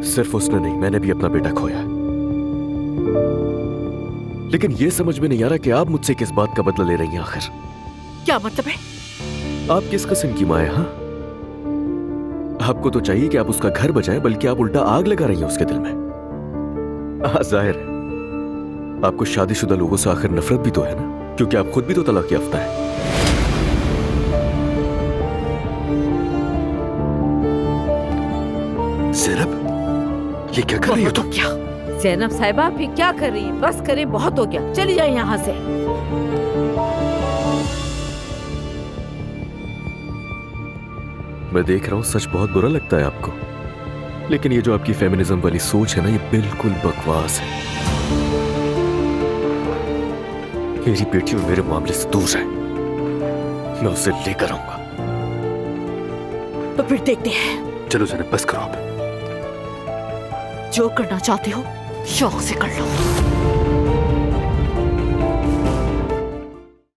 सिर्फ उसने नहीं, मैंने भी अपना बेटा खोया। लेकिन यह समझ में नहीं आ रहा कि आप मुझसे किस बात का बदला ले रही हैं आखिर। क्या मतलब है? आप किस किस्म की मां हैं? हाँ, आपको तो चाहिए कि आप उसका घर बचाएं, बल्कि आप उल्टा आग लगा रही हैं उसके दिल में। जाहिर है आपको शादीशुदा लोगों से आखिर नफरत भी तो है ना, क्योंकि आप खुद भी तो तलाक याफ्ता है। ज़ैनब, ये क्या कर रही हो तुम? क्या? ज़ैनब साहिबा आप ये क्या कर रही हैं? बस करें, बहुत हो गया, चली जाए यहाँ से। मैं देख रहा हूं सच बहुत बुरा लगता है आपको, लेकिन ये जो आपकी फेमिनिज्म वाली सोच है ना, ये बिल्कुल बकवास है। मेरी बेटी और मेरे मामले से दूर है, मैं उसे लेकर आऊंगा। तो फिर देखते हैं। चलो ज़ैनब, बस करो आप। जो करना चाहते हो शौक से कर लो।